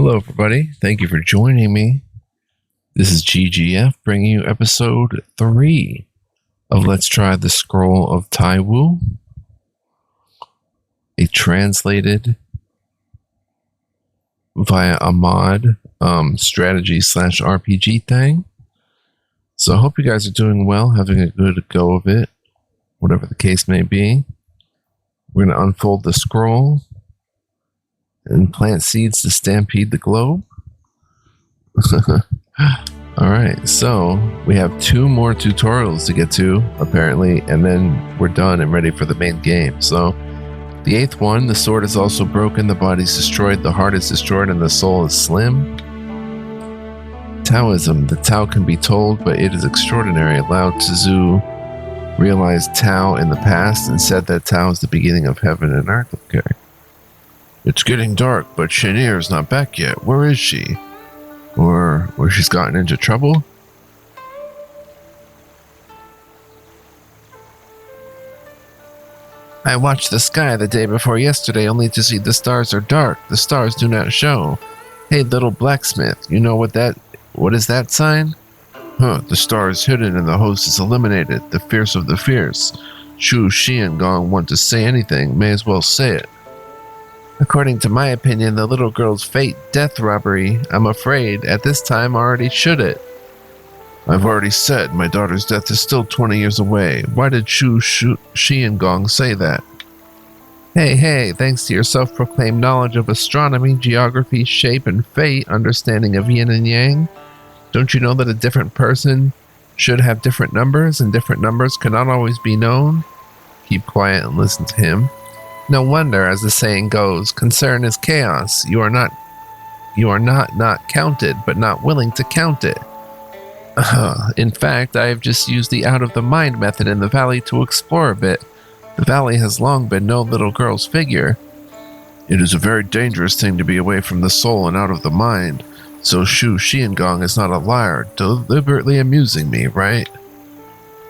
Hello, everybody. Thank you for joining me. This is GGF bringing you episode 3 of Let's Try the Scroll of Taiwu, a translated via a mod strategy / RPG thing. So I hope you guys are doing well, having a good go of it, whatever the case may be. We're going to unfold the scroll and plant seeds to stampede the globe. Alright, so we have 2 more tutorials to get to, apparently, and then we're done and ready for the main game. So, the 8th one, the sword is also broken, the body's destroyed, the heart is destroyed, and the soul is slim. Taoism, the Tao can be told, but it is extraordinary. Lao Tzu realized Tao in the past and said that Tao is the beginning of heaven and earth. Okay. It's getting dark, but Shenier's not back yet. Where is she? Or she's gotten into trouble? I watched the sky the day before yesterday only to see the stars are dark. The stars do not show. Hey, little blacksmith, you know what is that sign? Huh, the star is hidden and the host is eliminated. The fierce of the fierce. Chu Xiangong want to say anything, may as well say it. According to my opinion, the little girl's fate, death robbery, I'm afraid, at this time already should it. I've already said my daughter's death is still 20 years away. Why did Chu Xiangong say that? Hey, thanks to your self-proclaimed knowledge of astronomy, geography, shape, and fate, understanding of yin and yang, don't you know that a different person should have different numbers, and different numbers cannot always be known? Keep quiet and listen to him. No wonder, as the saying goes, concern is chaos. You are not counted, but not willing to count it. In fact, I have just used the out-of-the-mind method in the valley to explore a bit. The valley has long been no little girl's figure. It is a very dangerous thing to be away from the soul and out of the mind. So Chu Xiangong is not a liar, deliberately amusing me, right?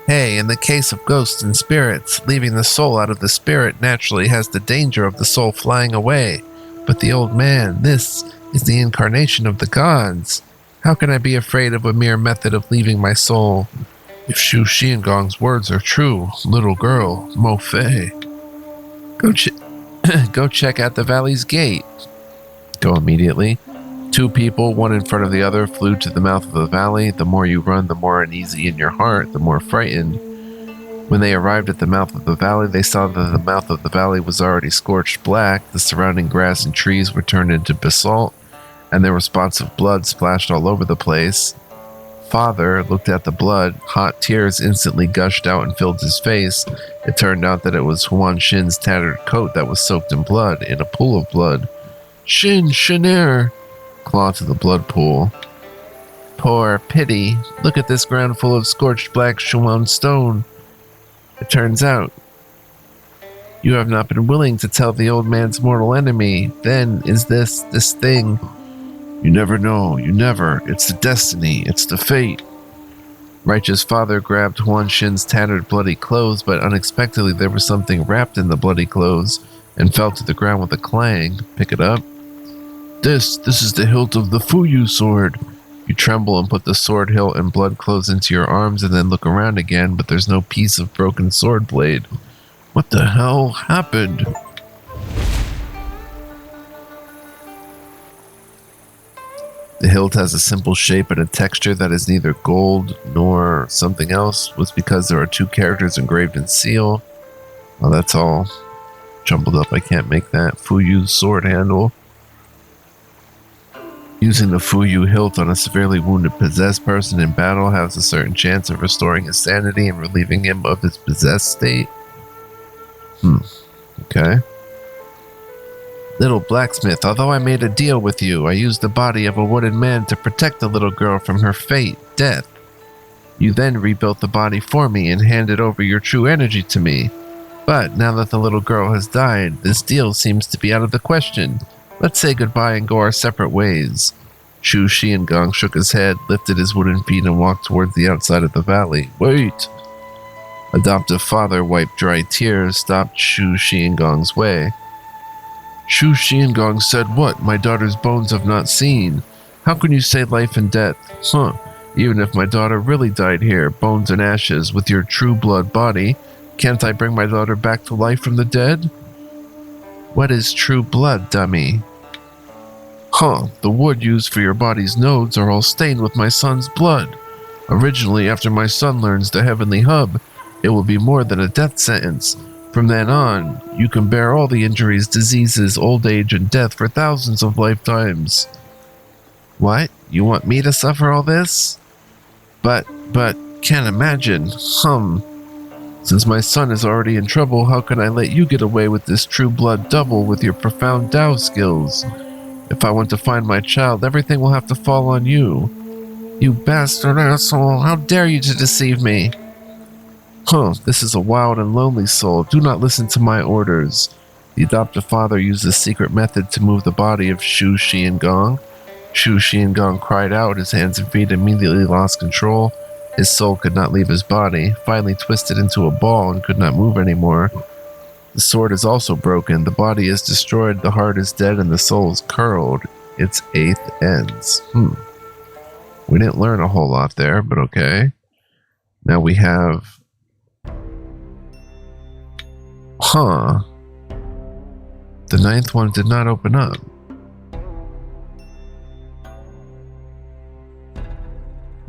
Hey, in the case of ghosts and spirits, leaving the soul out of the spirit naturally has the danger of the soul flying away. But the old man, this is the incarnation of the gods. How can I be afraid of a mere method of leaving my soul? If Chu Xiangong's words are true, little girl, Mo Fei, go check out the valley's gate. Go immediately. 2 people, one in front of the other, flew to the mouth of the valley. The more you run, the more uneasy in your heart, the more frightened. When they arrived at the mouth of the valley, they saw that the mouth of the valley was already scorched black. The surrounding grass and trees were turned into basalt, and there were spots of blood splashed all over the place. Father looked at the blood. Hot tears instantly gushed out and filled his face. It turned out that it was Huan Xin's tattered coat that was soaked in blood, in a pool of blood. Shiner! Claw to the blood pool. Poor pity. Look at this ground full of scorched black Shuan stone. It turns out you have not been willing to tell the old man's mortal enemy. Then is this thing. You never know. You never. It's the destiny. It's the fate. Righteous father grabbed Huan Xin's tattered bloody clothes, but unexpectedly there was something wrapped in the bloody clothes and fell to the ground with a clang. Pick it up. This is the hilt of the Fuyu sword. You tremble and put the sword hilt and blood clothes into your arms and then look around again, but there's no piece of broken sword blade. What the hell happened? The hilt has a simple shape and a texture that is neither gold nor something else. Was because there are 2 characters engraved in seal. Well, that's all jumbled up. I can't make that. Fuyu sword handle. Using the Fuyu hilt on a severely wounded possessed person in battle has a certain chance of restoring his sanity and relieving him of his possessed state. Okay. Little blacksmith, although I made a deal with you, I used the body of a wooden man to protect the little girl from her fate, death. You then rebuilt the body for me and handed over your true energy to me. But now that the little girl has died, this deal seems to be out of the question. Let's say goodbye and go our separate ways. Chu Xiangong shook his head, lifted his wooden feet, and walked towards the outside of the valley. Wait! Adoptive father wiped dry tears, stopped Chu Xiangong's way. Shu Xiangong said what? My daughter's bones have not seen. How can you say life and death? Huh. Even if my daughter really died here, bones and ashes, with your true blood body, can't I bring my daughter back to life from the dead? What is true blood, dummy? Huh, the wood used for your body's nodes are all stained with my son's blood. Originally, after my son learns the heavenly hub, it will be more than a death sentence. From then on, you can bear all the injuries, diseases, old age, and death for thousands of lifetimes. What? You want me to suffer all this? But, can't imagine. Since my son is already in trouble, how can I let you get away with this true blood double with your profound Tao skills? If I want to find my child, everything will have to fall on you. You bastard asshole, how dare you to deceive me? This is a wild and lonely soul. Do not listen to my orders. The adoptive father used a secret method to move the body of Shu Xiangong. Shu Xiangong cried out. His hands and feet immediately lost control. His soul could not leave his body, finally twisted into a ball and could not move anymore. The sword is also broken. The body is destroyed, the heart is dead, and the soul is curled. Its 8th ends. We didn't learn a whole lot there, but okay. Now we have... The 9th one did not open up.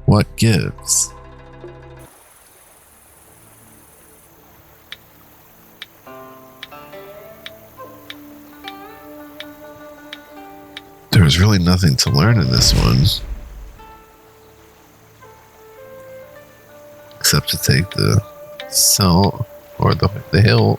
What gives? There's really nothing to learn in this one. Except to take the salt or the hill.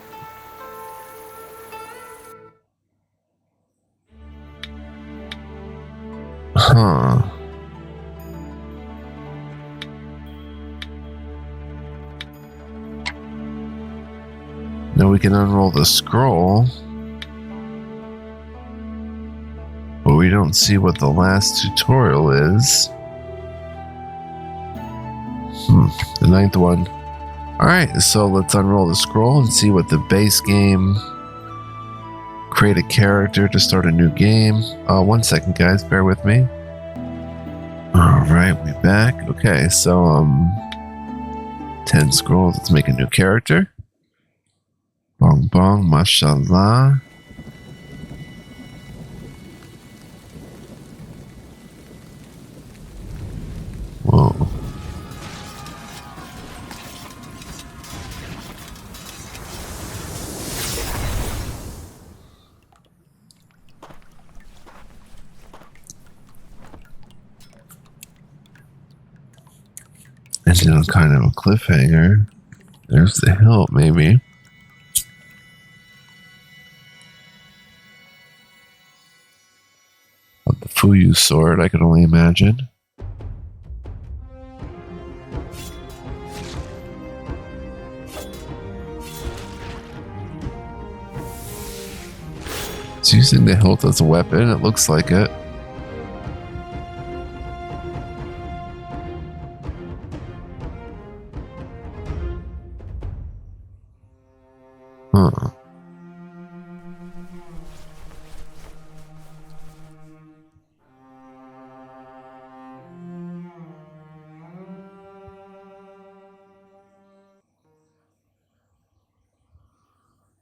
Now we can unroll the scroll. But we don't see what the last tutorial is. The 9th one. Alright, so let's unroll the scroll and see what the base game. Create a character to start a new game. 1 second, guys, bear with me. Alright, we back. Okay, so 10 scrolls. Let's make a new character. Bong bong, mashallah. Whoa. Ended on kind of a cliffhanger. There's the hilt, maybe. The Fuyu sword, I can only imagine. It's using the hilt as a weapon, it looks like it.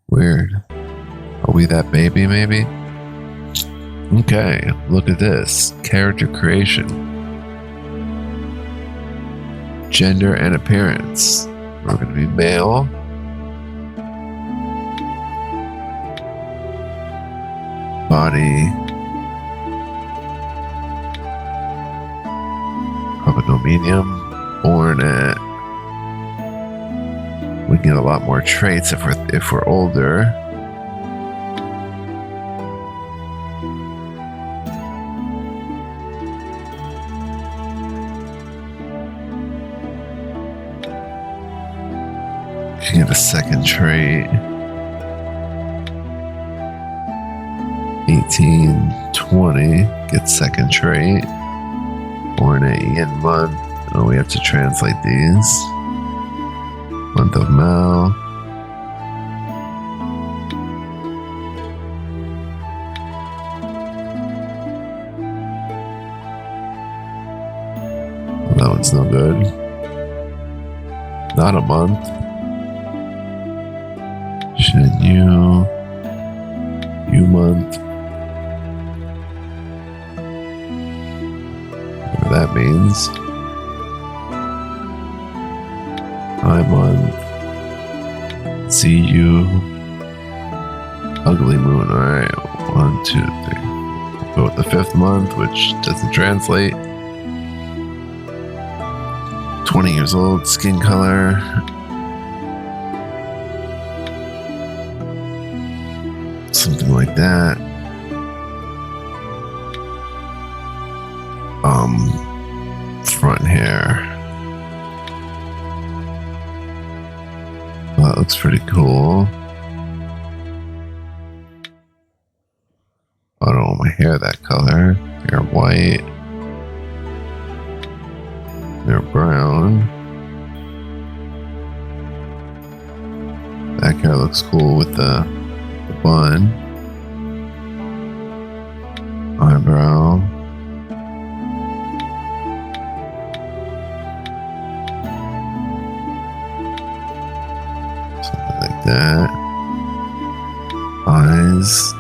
Weird. Are we that baby, maybe? Okay, look at this. Character creation. Gender and appearance. We're going to be male. Body. Probably no medium. Born at... We can get a lot more traits if we're older. You can get a second trait. 18, 20, get second trait. Born at Ian month. Oh, we have to translate these. Month of Mao. That's no good. Not a month. Shen Yu. Yu month. Whatever that means. I month. See you. Ugly moon. Alright. 1, 2, 3. We'll go with the 5th month, which doesn't translate. 20 years old, skin color. Something like that. Front hair. Well, that looks pretty cool. I don't want my hair that color. Hair white. Hair brown. Back hair looks cool with the bun. Eyebrow. Something like that. Eyes.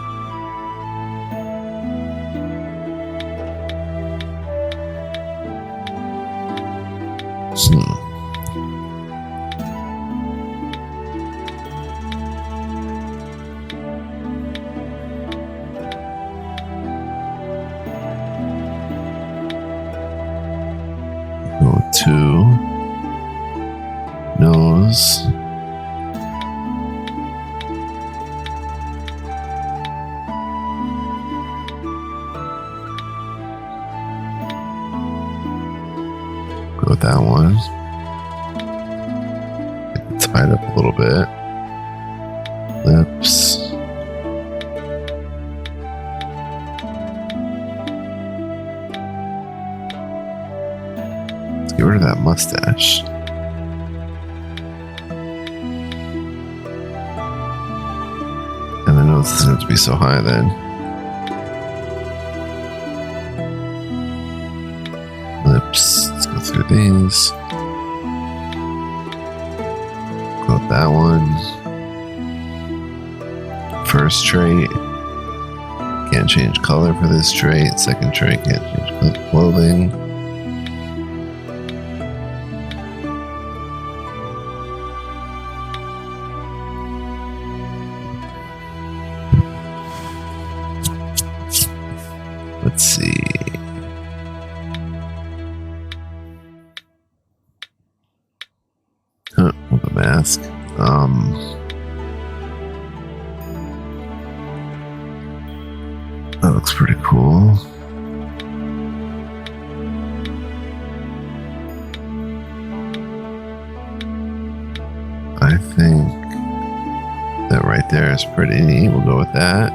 Go 2. Nose. Go with that one. Tied up a little bit. Lips. Let's get rid of that mustache. And the nose doesn't have to be so high then. Lips. Let's go through these. Go with that one. First trait. Can't change color for this trait. Second trait, can't change clothing. Let's see. With a mask. That looks pretty cool. I think that right there is pretty neat. We'll go with that.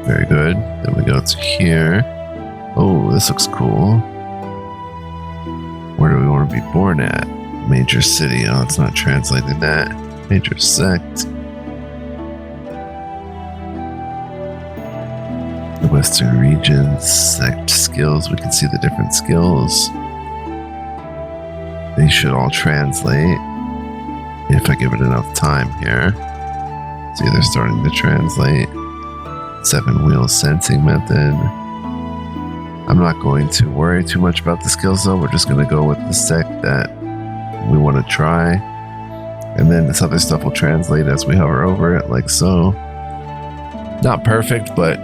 Very good. Then we go to here. Oh, this looks cool. Where do we want to be born at? Major city. Oh, it's not translating that. Major sect. The Western regions. Sect skills. We can see the different skills. They should all translate if I give it enough time here. See, they're starting to translate. 7-wheel sensing method. I'm not going to worry too much about the skills though. We're just going to go with the sect that we want to try. And then this other stuff will translate as we hover over it, like so. Not perfect, but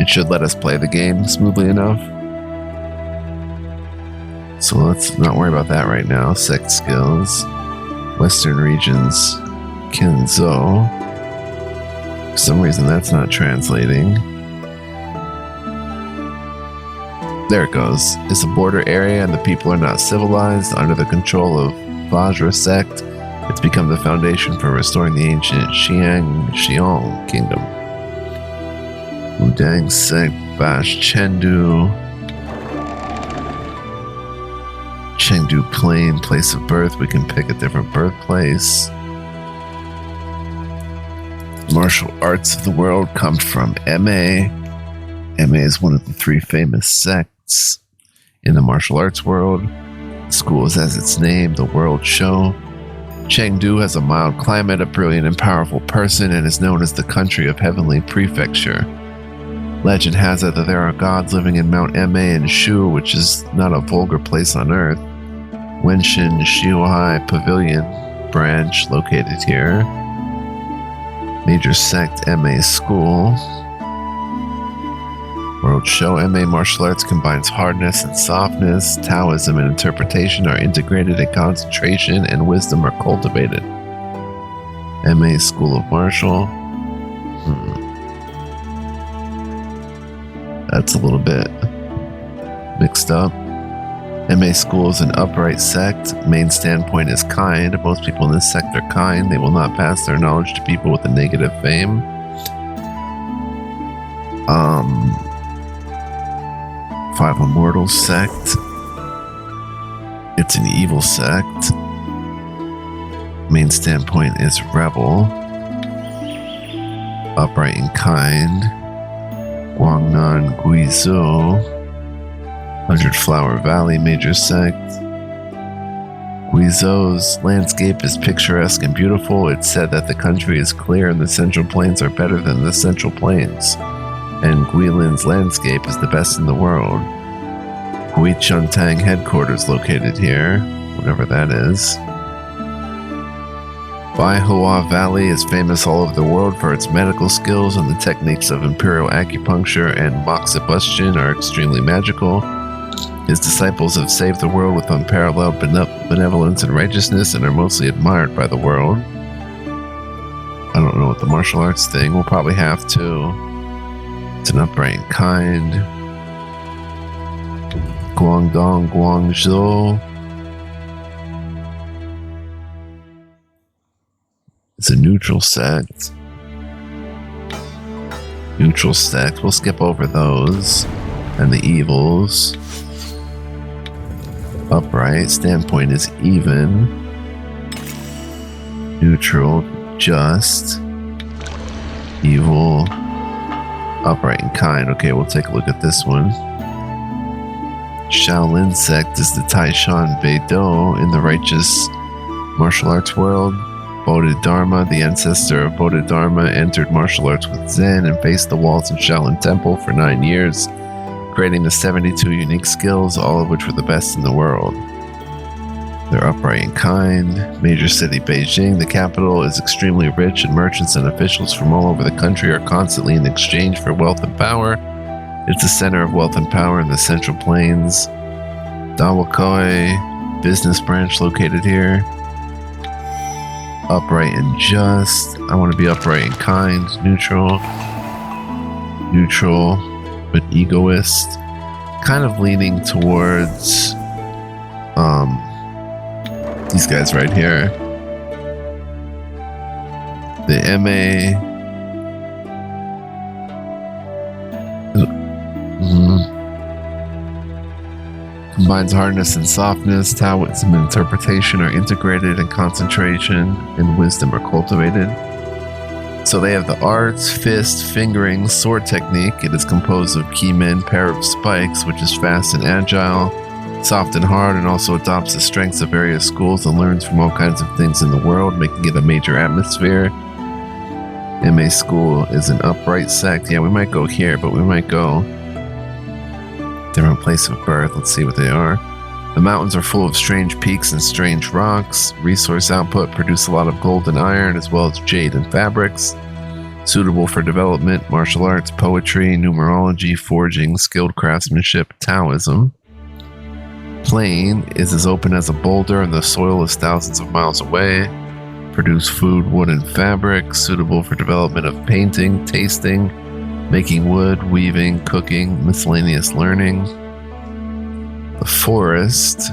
it should let us play the game smoothly enough. So let's not worry about that right now. Sect skills. Western regions. Kenzo. For some reason that's not translating. There it goes. It's a border area and the people are not civilized. Under the control of Vajra sect, it's become the foundation for restoring the ancient Xiong kingdom. Wudang sect, Bash Chengdu. Chengdu Plain, place of birth. We can pick a different birthplace. Martial arts of the world come from MA. MA is one of the 3 famous sects in the martial arts world. The school is as its name, the World Show. Chengdu has a mild climate, a brilliant and powerful person, and is known as the country of heavenly prefecture. Legend has it that there are gods living in Mount Ma and Shu, which is not a vulgar place on earth. Wenshin Shiuhai Pavilion branch located here. Major sect MA School. World Show. MA martial arts combines hardness and softness. Taoism and interpretation are integrated, and concentration and wisdom are cultivated. MA School of Martial. That's a little bit mixed up. MA School is an upright sect. Main standpoint is kind. Most people in this sect are kind. They will not pass their knowledge to people with a negative fame. Five Immortals sect. It's an evil sect. Main standpoint is rebel. Upright and kind. Guangnan Guizhou. 100 Flower Valley major sect. Guizhou's landscape is picturesque and beautiful. It's said that the country is clear and the Central Plains are better than the Central Plains. And Guilin's landscape is the best in the world. Huichuntang headquarters located here, whatever that is. Baihua Valley is famous all over the world for its medical skills, and the techniques of imperial acupuncture and moxibustion are extremely magical. His disciples have saved the world with unparalleled benevolence and righteousness and are mostly admired by the world. I don't know what the martial arts thing, we'll probably have to. It's an upright and kind. Guangdong Guangzhou. It's a neutral sect. Neutral sect. We'll skip over those. And the evils. Upright. Standpoint is even. Neutral. Just. Evil. Upright and kind. Okay, we'll take a look at this one. Shaolin sect is the Taishan Beidou in the righteous martial arts world. Bodhidharma, the ancestor of Bodhidharma, entered martial arts with Zen and faced the walls of Shaolin Temple for 9 years, creating the 72 unique skills, all of which were the best in the world. They're upright and kind. Major city Beijing, the capital, is extremely rich, and merchants and officials from all over the country are constantly in exchange for wealth and power. It's the center of wealth and power in the Central Plains. Dawakoi business branch located here. Upright and just. I want to be upright and kind. Neutral. Neutral, but egoist. Kind of leaning towards these guys right here. The MA. Combines hardness and softness. Taoism and interpretation are integrated, and concentration and wisdom are cultivated. So they have the arts, fist, fingering, sword technique. It is composed of Kimen, pair of spikes, which is fast and agile, soft and hard, and also adopts the strengths of various schools and learns from all kinds of things in the world, making it a major atmosphere. MA School is an upright sect. Yeah, we might go here, but we might go different place of birth. Let's see what they are. The mountains are full of strange peaks and strange rocks. Resource output produce a lot of gold and iron, as well as jade and fabrics. Suitable for development, martial arts, poetry, numerology, forging, skilled craftsmanship, Taoism. Plain is as open as a boulder, and the soil is thousands of miles away. Produce food, wood, and fabric. Suitable for development of painting, tasting, making wood, weaving, cooking, miscellaneous learning. The forest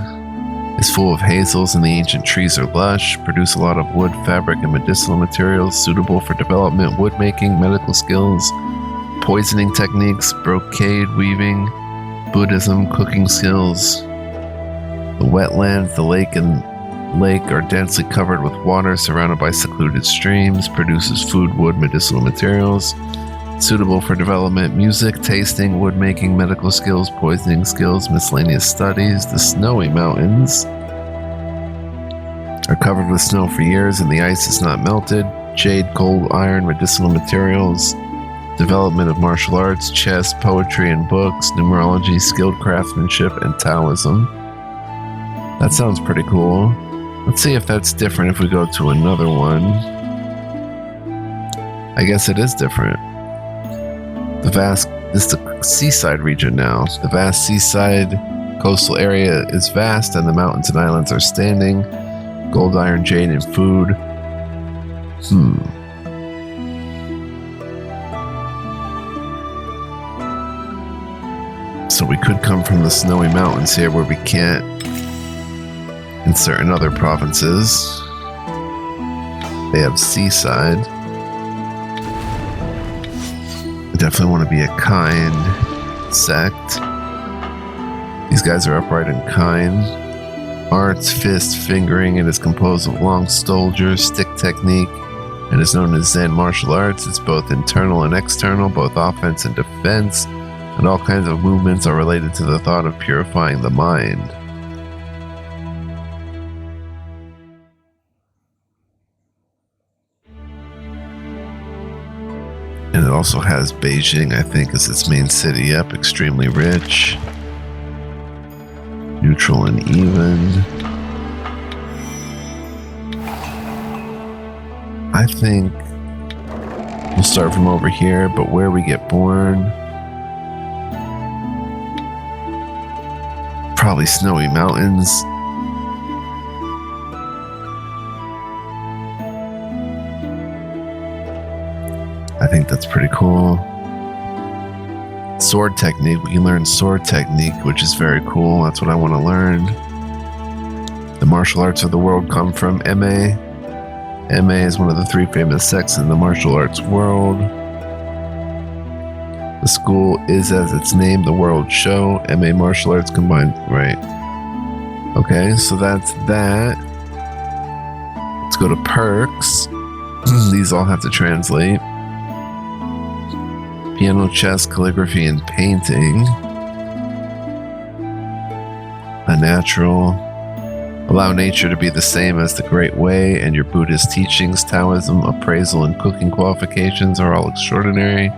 is full of hazels, and the ancient trees are lush, produce a lot of wood, fabric, and medicinal materials, suitable for development, wood making, medical skills, poisoning techniques, brocade weaving, Buddhism, cooking skills. The wetlands, the lake are densely covered with water, surrounded by secluded streams, produces food, wood, medicinal materials, suitable for development, music, tasting, wood making, medical skills, poisoning skills, miscellaneous studies. The snowy mountains are covered with snow for years and the ice is not melted. Jade, gold, iron, medicinal materials, development of martial arts, chess, poetry and books, numerology, skilled craftsmanship, and Taoism. That sounds pretty cool. Let's see if that's different if we go to another one. I guess it is different. This is the seaside region now. The vast seaside coastal area is vast and the mountains and islands are standing. Gold, iron, jade, and food. So we could come from the snowy mountains here where we can't in certain other provinces. They have seaside. I definitely want to be a kind sect. These guys are upright and kind. Arts, fist, fingering. It is composed of long soldiers, stick technique, and is known as Zen martial arts. It's both internal and external, both offense and defense, and all kinds of movements are related to the thought of purifying the mind. And it also has Beijing, I think, as its main city. Yep, extremely rich. Neutral and even. I think we'll start from over here, but where we get born, probably snowy mountains. I think that's pretty cool. Sword technique. We can learn sword technique, which is very cool. That's what I want to learn. The martial arts of the world come from MA. MA is one of the 3 famous sects in the martial arts world. The school is, as its name, the World Show. MA martial arts combined. Right. Okay, so that's that. Let's go to perks. These all have to translate. Piano, chess, calligraphy, and painting. A natural. Allow nature to be the same as the Great Way, and your Buddhist teachings, Taoism, appraisal, and cooking qualifications are all extraordinary.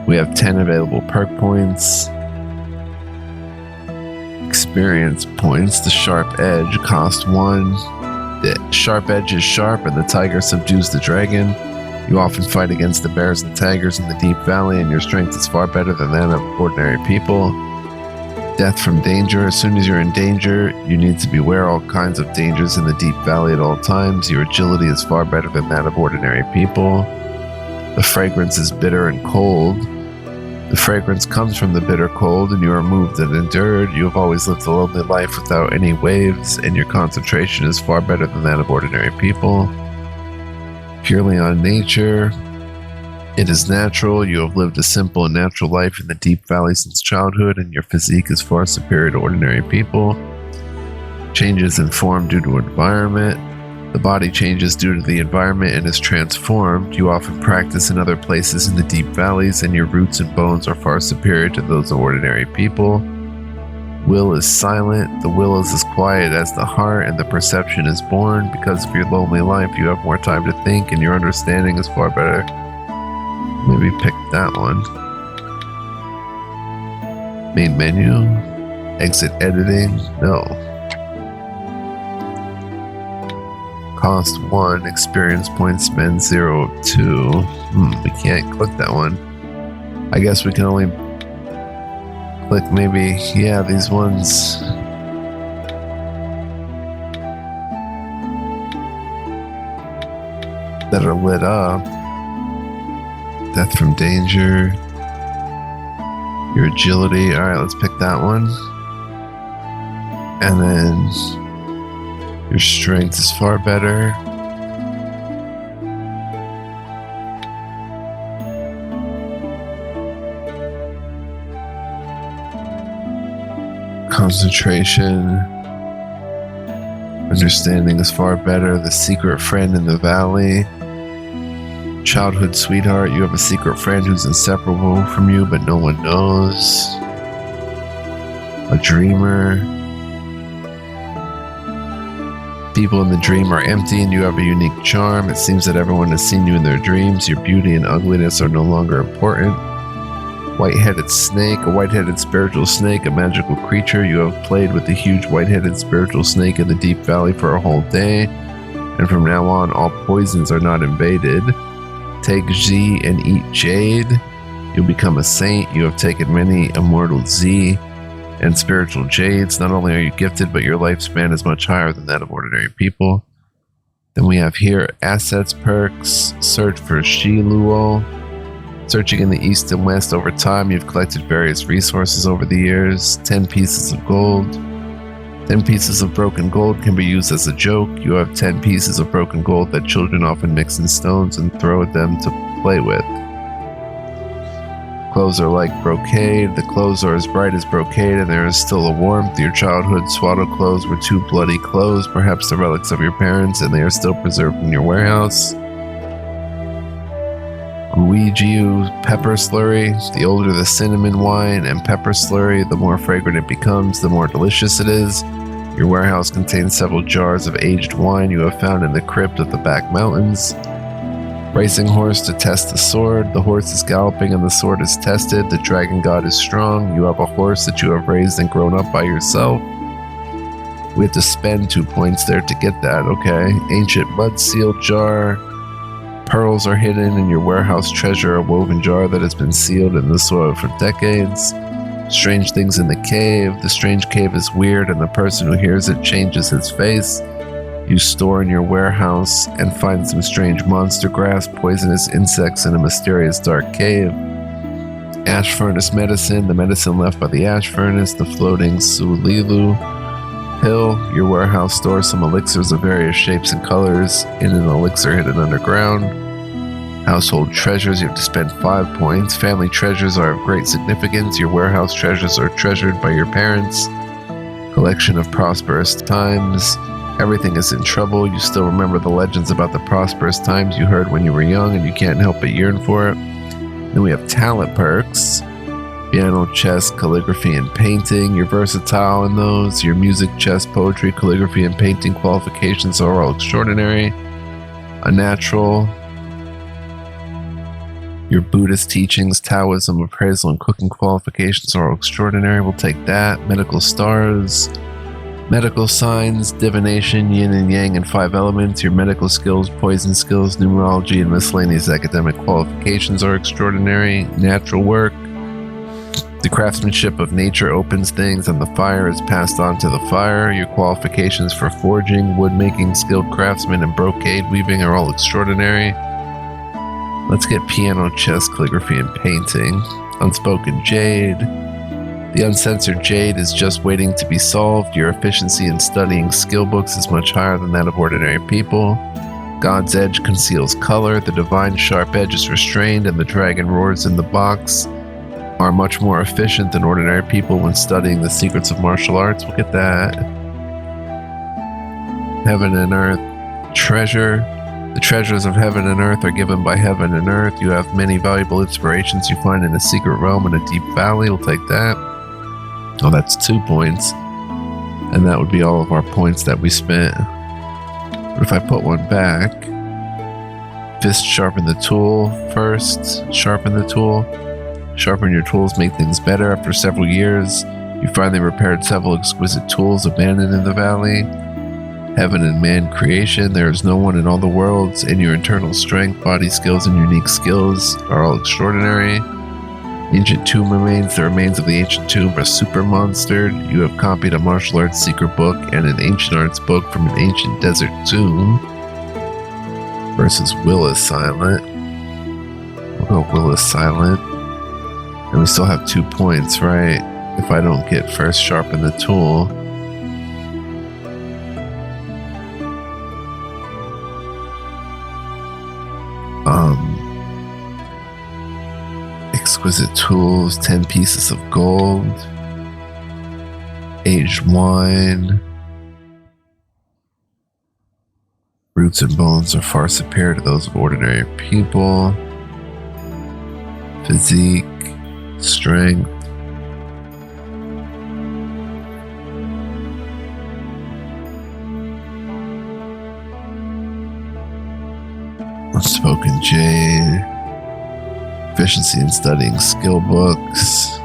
We have 10 available perk points. Experience points. The sharp edge cost 1. The sharp edge is sharp, and the tiger subdues the dragon. You often fight against the bears and tigers in the deep valley, and your strength is far better than that of ordinary people. Death from danger. As soon as you're in danger, you need to beware all kinds of dangers in the deep valley at all times. Your agility is far better than that of ordinary people. The fragrance is bitter and cold. The fragrance comes from the bitter cold, and you are moved and endured. You have always lived a lonely life without any waves, and your concentration is far better than that of ordinary people. Purely on nature. It is natural. You have lived a simple and natural life in the deep valley since childhood, and your physique is far superior to ordinary people. Changes in form due to environment. The body changes due to the environment and is transformed. You often practice in other places in the deep valleys, and your roots and bones are far superior to those of ordinary people. Will is silent. The will is as quiet as the heart, and the perception is born. Because of your lonely life, you have more time to think, and your understanding is far better. Maybe pick that one. Main menu. Exit editing. No. Cost 1. Experience points. Spend 0 of 2. We can't click that one. I guess we can only click maybe, yeah, these ones. That are lit up. Death from danger. Your agility. Alright, let's pick that one. And then your strength is far better. Concentration. Understanding is far better. The secret friend in the valley. Childhood sweetheart. You have a secret friend who's inseparable from you, but no one knows. A dreamer. People in the dream are empty and you have a unique charm. It seems that everyone has seen you in their dreams. Your beauty and ugliness are no longer important. White-headed snake, a white-headed spiritual snake, a magical creature. You have played with the huge white-headed spiritual snake in the deep valley for a whole day. And from now on, all poisons are not invaded. Take Z and eat jade. You'll become a saint. You have taken many immortal Z and spiritual jades. Not only are you gifted, but your lifespan is much higher than that of ordinary people. Then we have here assets, perks, search for Shiluo. Searching in the east and west over time, you've collected various resources over the years. 10 pieces of gold. 10 pieces of broken gold can be used as a joke. You have 10 pieces of broken gold that children often mix in stones and throw at them to play with. Clothes are like brocade. The clothes are as bright as brocade, and there is still a warmth. Your childhood swaddle clothes were 2 bloody clothes, perhaps the relics of your parents, and they are still preserved in your warehouse. Guijiu pepper slurry. The older the cinnamon wine and pepper slurry, the more fragrant it becomes, the more delicious it is. Your warehouse contains several jars of aged wine you have found in the crypt of the back mountains. Racing horse to test the sword. The horse is galloping and the sword is tested. The dragon god is strong. You have a horse that you have raised and grown up by yourself. We have to spend 2 points there to get that, okay. Ancient mud seal jar. Pearls are hidden in your warehouse treasure, a woven jar that has been sealed in the soil for decades. Strange things in the cave. The strange cave is weird and the person who hears it changes his face. You store in your warehouse and find some strange monster grass, poisonous insects in a mysterious dark cave. Ash furnace medicine, the medicine left by the ash furnace, the floating Sulilu hill. Your warehouse stores some elixirs of various shapes and colors in an elixir hidden underground. Household treasures, you have to spend 5 points. Family treasures are of great significance. Your warehouse treasures are treasured by your parents. Collection of prosperous times. Everything is in trouble. You still remember the legends about the prosperous times you heard when you were young and you can't help but yearn for it. Then we have talent perks. Piano, chess, calligraphy, and painting. You're versatile in those. Your music, chess, poetry, calligraphy, and painting qualifications are all extraordinary. A natural. Your Buddhist teachings, Taoism, appraisal, and cooking qualifications are all extraordinary. We'll take that. Medical stars. Medical signs, divination, yin and yang, and 5 elements. Your medical skills, poison skills, numerology, and miscellaneous academic qualifications are extraordinary. Natural work. The craftsmanship of nature opens things, and the fire is passed on to the fire. Your qualifications for forging, wood making, skilled craftsman, and brocade weaving are all extraordinary. Let's get piano, chess, calligraphy, and painting. Unspoken jade. The uncensored jade is just waiting to be solved. Your efficiency in studying skill books is much higher than that of ordinary people. God's edge conceals color. The divine sharp edge is restrained, and the dragon roars in the box are much more efficient than ordinary people when studying the secrets of martial arts. We'll get that. Heaven and earth treasure. The treasures of heaven and earth are given by heaven and earth. You have many valuable inspirations you find in a secret realm in a deep valley. We'll take that. Oh, that's 2 points. And that would be all of our points that we spent. But if I put one back, fist sharpen the tool first. Sharpen the tool. Sharpen your tools, make things better. After several years, you finally repaired several exquisite tools abandoned in the valley. Heaven and man creation. There is no one in all the worlds, and your internal strength, body skills, and unique skills are all extraordinary. Ancient tomb remains. The remains of the ancient tomb are super monstered. You have copied a martial arts secret book and an ancient arts book from an ancient desert tomb. Versus Will is silent. We'll go Will is silent. And we still have 2 points, right? If I don't get first sharpen the tool. Exquisite tools, 10 pieces of gold, aged wine, Roots and bones are far superior to those of ordinary people. Physique, strength. Unspoken jade. Efficiency in studying skill books.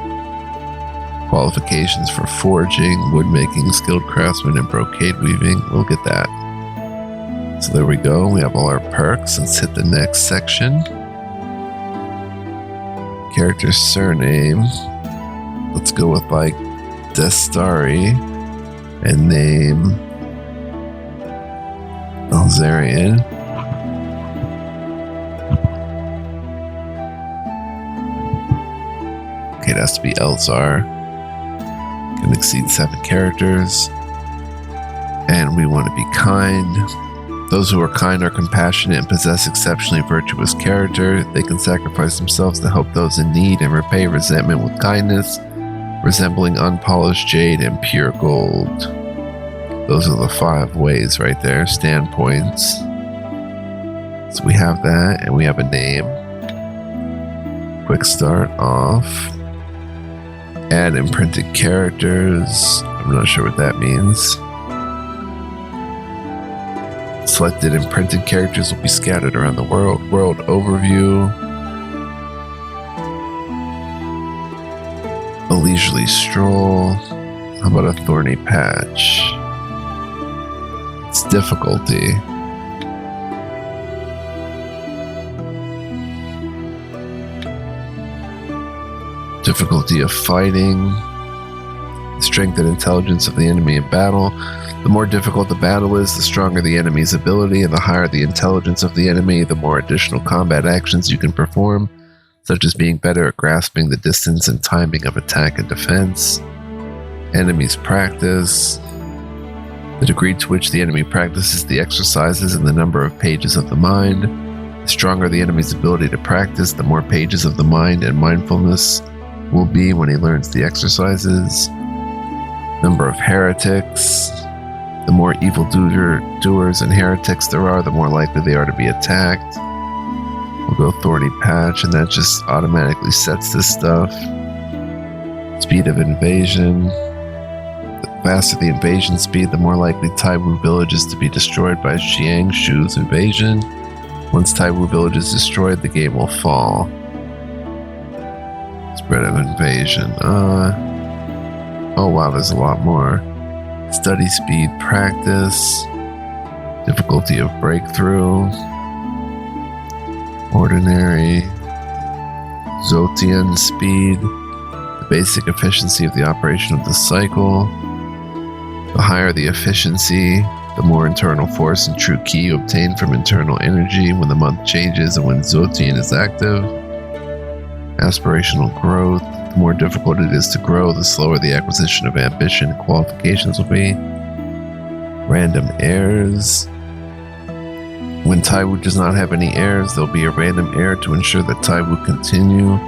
Qualifications for forging, woodmaking, skilled craftsman, and brocade weaving. We'll get that. So there we go. We have all our perks. Let's hit the next section. Character surname. Let's go with like Destari and name Alzarian. Okay, it has to be Elzar. Can exceed 7 characters. And we want to be kind. Those who are kind are compassionate and possess exceptionally virtuous character. They can sacrifice themselves to help those in need and repay resentment with kindness, resembling unpolished jade and pure gold. Those are the 5 ways right there, standpoints. So we have that, and we have a name. Quick start off. Add imprinted characters. I'm not sure what that means. Selected imprinted characters will be scattered around the world. World overview. A leisurely stroll. How about a thorny patch? It's difficulty. Difficulty of fighting. Strength and intelligence of the enemy in battle. The more difficult the battle is, the stronger the enemy's ability, and the higher the intelligence of the enemy, the more additional combat actions you can perform, such as being better at grasping the distance and timing of attack and defense. Enemies practice. The degree to which the enemy practices the exercises and the number of pages of the mind. The stronger the enemy's ability to practice, the more pages of the mind and mindfulness will be when he learns the exercises. Number of heretics. The more evildoers and heretics there are, the more likely they are to be attacked. We'll go Thorny Patch, and that just automatically sets this stuff. Speed of invasion. The faster the invasion speed, the more likely Taiwu village is to be destroyed by Xiang Shu's invasion. Once Taiwu village is destroyed, the game will fall. Spread of invasion. Oh wow, there's a lot more. Study speed, practice, difficulty of breakthrough, ordinary, Zotian speed, the basic efficiency of the operation of the cycle. The higher the efficiency, the more internal force and true ki you obtain from internal energy when the month changes and when Zotian is active. Aspirational growth. The more difficult it is to grow, the slower the acquisition of ambition and qualifications will be. Random heirs. When Taiwu does not have any heirs, there will be a random heir to ensure that Taiwu continue.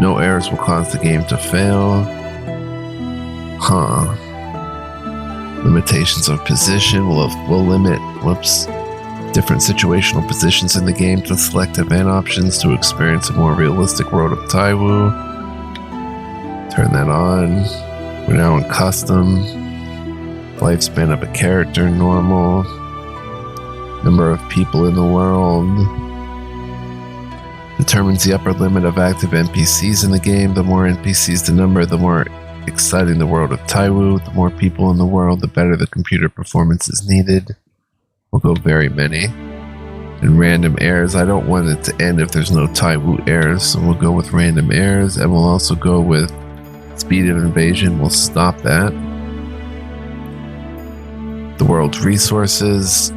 No heirs will cause the game to fail. Limitations of position will limit different situational positions in the game to select event options to experience a more realistic world of Taiwu. Turn that on. We're now in custom. Lifespan of a character, normal. Number of people in the world. Determines the upper limit of active NPCs in the game. The more NPCs the number, the more exciting the world of Taiwu. The more people in the world, the better the computer performance is needed. We'll go very many. And random heirs, I don't want it to end if there's no Taiwu heirs, so we'll go with random heirs, and we'll also go with speed of invasion. We'll stop that. The world's resources.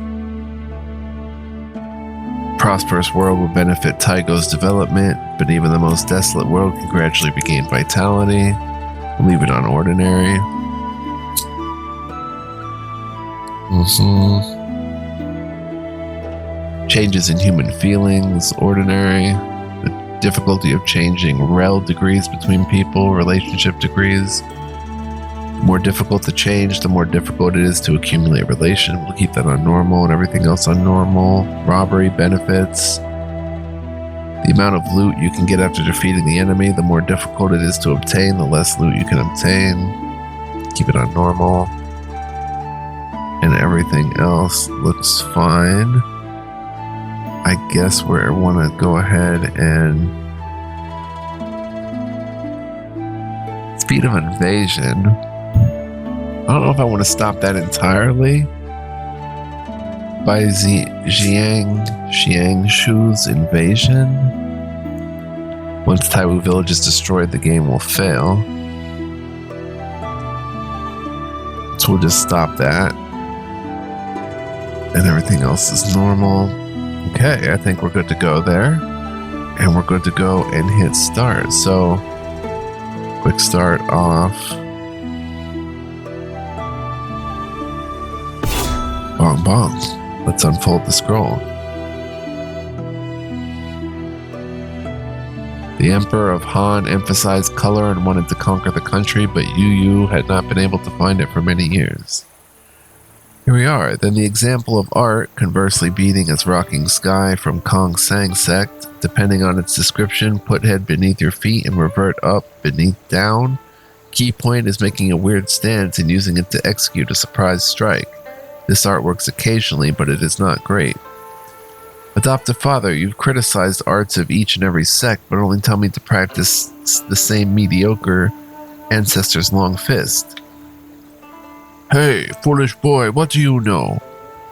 Prosperous world will benefit Taigo's development, but even the most desolate world can gradually regain vitality. We'll leave it on ordinary. Changes in human feelings, ordinary. The difficulty of changing rel degrees between people, relationship degrees. more difficult to change, the more difficult it is to accumulate relation. We'll keep that on normal and everything else on normal. Robbery, benefits. The amount of loot you can get after defeating the enemy, the more difficult it is to obtain, the less loot you can obtain. Keep it on normal. And everything else looks fine. I guess we want to go ahead and... Speed of invasion. I don't know if I want to stop that entirely. By Jiangshu's invasion. Once Taiwu village is destroyed, the game will fail. So we'll just stop that. And everything else is normal. Okay, I think we're good to go there. And we're good to go and hit start. So, quick start off. Bong bong. Let's unfold the scroll. The Emperor of Han emphasized color and wanted to conquer the country, but Yu had not been able to find it for many years. Here we are. Then the example of art, conversely beating as rocking sky from Kong Sang sect, depending on its description, put head beneath your feet and revert up, beneath down. Key point is making a weird stance and using it to execute a surprise strike. This art works occasionally, but it is not great. Adoptive father, you've criticized arts of each and every sect, but only tell me to practice the same mediocre ancestor's long fist. Hey, foolish boy, what do you know?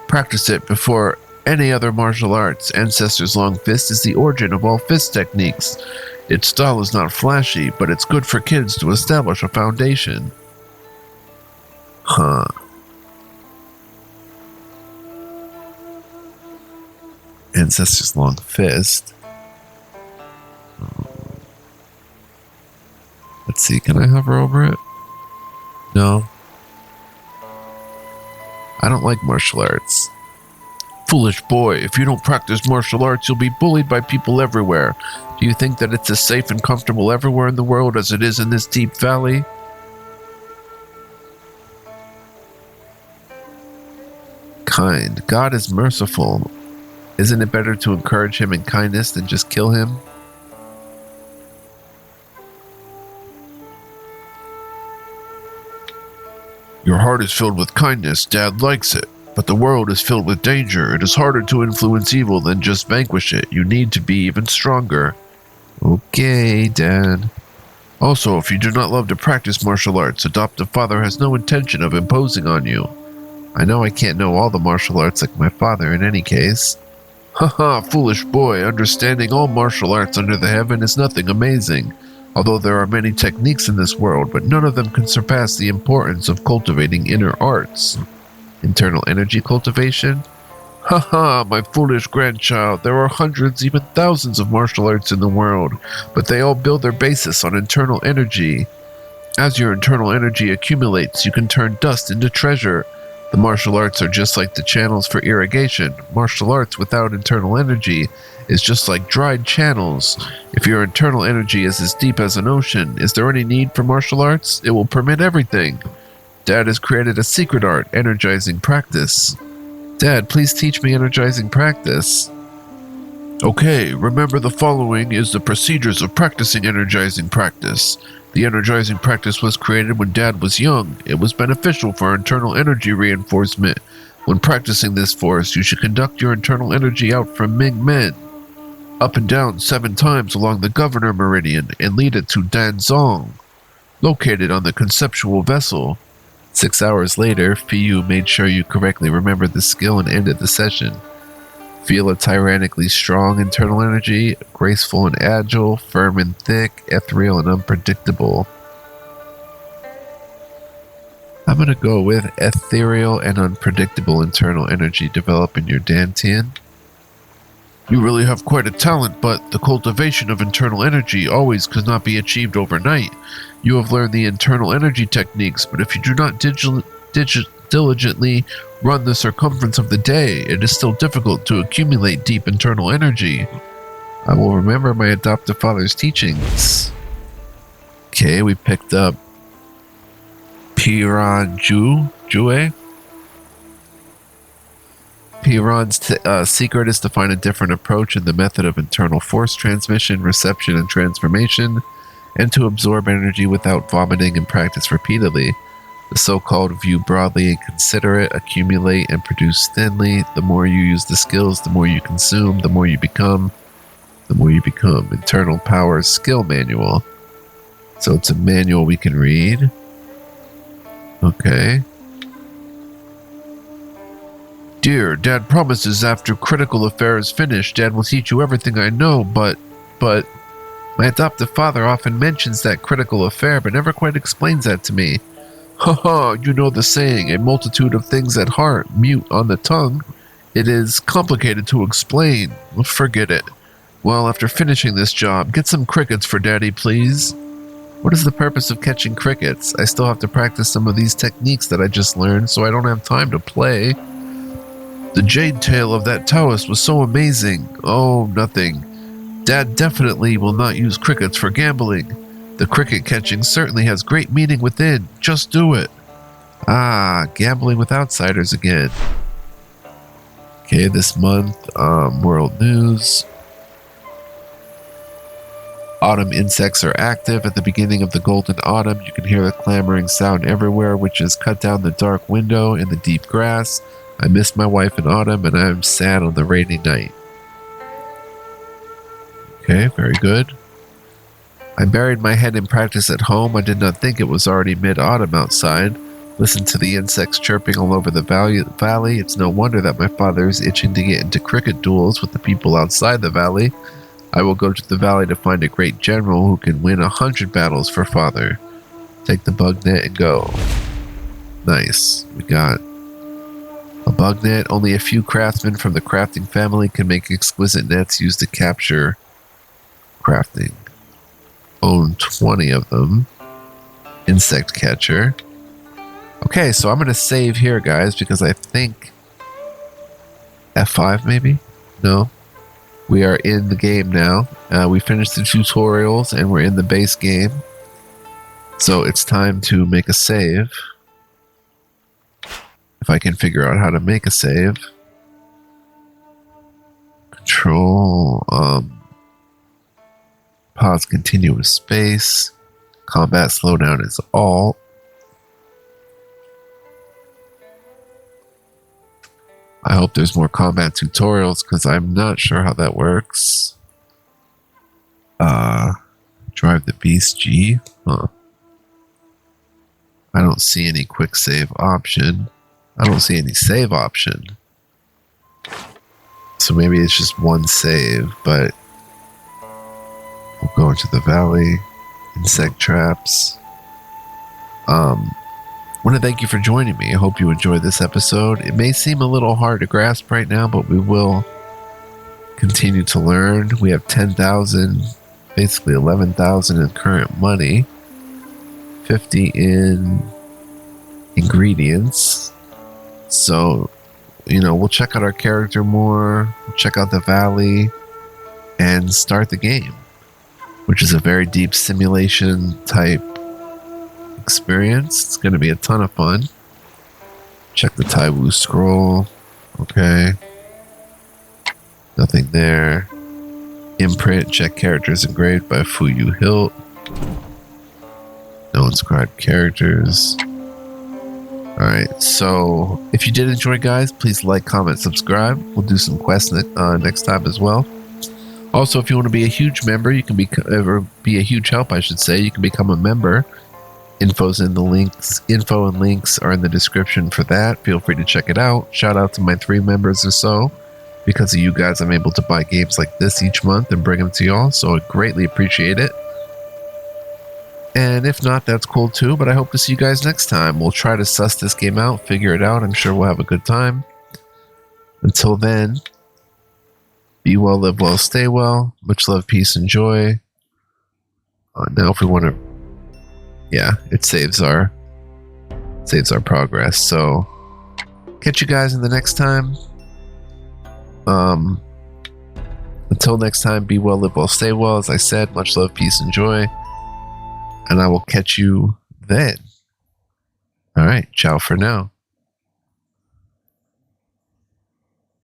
Practice it before any other martial arts. Ancestor's long fist is the origin of all fist techniques. Its style is not flashy, but it's good for kids to establish a foundation. Huh. Ancestor's long fist. Let's see, can I hover over it? No. I don't like martial arts. Foolish boy, if you don't practice martial arts, you'll be bullied by people everywhere. Do you think that it's as safe and comfortable everywhere in the world as it is in this deep valley? Kind. God is merciful. Isn't it better to encourage him in kindness than just kill him? Your heart is filled with kindness. Dad likes it. But the world is filled with danger. It is harder to influence evil than just vanquish it. You need to be even stronger. Okay, Dad. Also, if you do not love to practice martial arts, adoptive father has no intention of imposing on you. I know I can't know all the martial arts like my father in any case. Haha, foolish boy, understanding all martial arts under the heaven is nothing amazing. Although there are many techniques in this world, but none of them can surpass the importance of cultivating inner arts. Internal energy cultivation? Haha, my foolish grandchild, there are hundreds, even thousands of martial arts in the world, but they all build their basis on internal energy. As your internal energy accumulates, you can turn dust into treasure. The martial arts are just like the channels for irrigation. Martial arts without internal energy is just like dried channels. If your internal energy is as deep as an ocean, is there any need for martial arts? It will permit everything. Dad has created a secret art, energizing practice. Dad, please teach me energizing practice. Okay, remember the following is the procedures of practicing energizing practice. The energizing practice was created when Dad was young. It was beneficial for internal energy reinforcement. When practicing this force, you should conduct your internal energy out from Ming Men, up and down 7 times along the Governor Meridian, and lead it to Danzong, located on the conceptual vessel. 6 hours later, Fiyu made sure you correctly remembered the skill and ended the session. Feel a tyrannically strong internal energy, graceful and agile, firm and thick, ethereal and unpredictable. I'm going to go with ethereal and unpredictable internal energy develop in your Dantian. You really have quite a talent, but the cultivation of internal energy always could not be achieved overnight. You have learned the internal energy techniques, but if you do not diligently run the circumference of the day, it is still difficult to accumulate deep internal energy. I will remember my adoptive father's teachings. Okay, we picked up Jue. Piran's secret is to find a different approach in the method of internal force transmission, reception, and transformation, and to absorb energy without vomiting and practice repeatedly. The so-called view broadly and consider it, accumulate and produce thinly. The more you use the skills, the more you consume, the more you become. Internal power skill manual. So it's a manual we can read. Okay. Dear, Dad promises after critical affair is finished, Dad will teach you everything I know, but my adoptive father often mentions that critical affair, but never quite explains that to me. Haha, you know the saying, a multitude of things at heart, mute on the tongue. It is complicated to explain. Forget it. Well, after finishing this job, get some crickets for Daddy, please. What is the purpose of catching crickets? I still have to practice some of these techniques that I just learned, so I don't have time to play. The jade tail of that Taoist was so amazing. Oh, nothing. Dad definitely will not use crickets for gambling. The cricket catching certainly has great meaning within. Just do it. Ah, gambling with outsiders again. Okay, this month, world news. Autumn insects are active. At the beginning of the golden autumn, you can hear the clamoring sound everywhere, which is cut down the dark window in the deep grass. I miss my wife in autumn, and I am sad on the rainy night. Okay, very good. I buried my head in practice at home. I did not think it was already mid-autumn outside. Listen to the insects chirping all over the valley. It's no wonder that my father is itching to get into cricket duels with the people outside the valley. I will go to the valley to find a great general who can win 100 battles for father. Take the bug net and go. Nice. We got a bug net. Only a few craftsmen from the crafting family can make exquisite nets used to capture crafting. Own 20 of them. Insect catcher. Okay, so I'm going to save here, guys, because I think F5 maybe? No. We are in the game now. We finished the tutorials and we're in the base game. So it's time to make a save. If I can figure out how to make a save. Control, pause continuous space. Combat slowdown is Alt. I hope there's more combat tutorials because I'm not sure how that works. Drive the beast G. Huh. I don't see any quick save option. I don't see any save option. So maybe it's just one save, but we'll go into the valley. Insect traps. I want to thank you for joining me. I hope you enjoyed this episode. It may seem a little hard to grasp right now, but we will continue to learn. We have 10,000, basically 11,000 in current money, 50 in ingredients. So, you know, we'll check out our character more, we'll check out the valley, and start the game, which is a very deep simulation type experience. It's going to be a ton of fun. Check the Taiwu scroll. Okay. Nothing there. Imprint. Check characters engraved by Fuyu Hilt. No inscribed characters. Alright, so if you did enjoy, guys, please like, comment, subscribe. We'll do some quests next time as well. Also, if you want to be a huge member, you can be a huge help, I should say. You can become a member. Info and links are in the description for that. Feel free to check it out. Shout out to my 3 members or so. Because of you guys, I'm able to buy games like this each month and bring them to y'all, so I greatly appreciate it. And if not, that's cool too, but I hope to see you guys next time. We'll try to suss this game out, figure it out. I'm sure we'll have a good time. Until then, be well, live well, stay well. Much love, peace, and joy. Now if we want to... Yeah, it saves our progress. So, catch you guys in the next time. Until next time, be well, live well, stay well. As I said, much love, peace, and joy. And I will catch you then. All right. Ciao for now.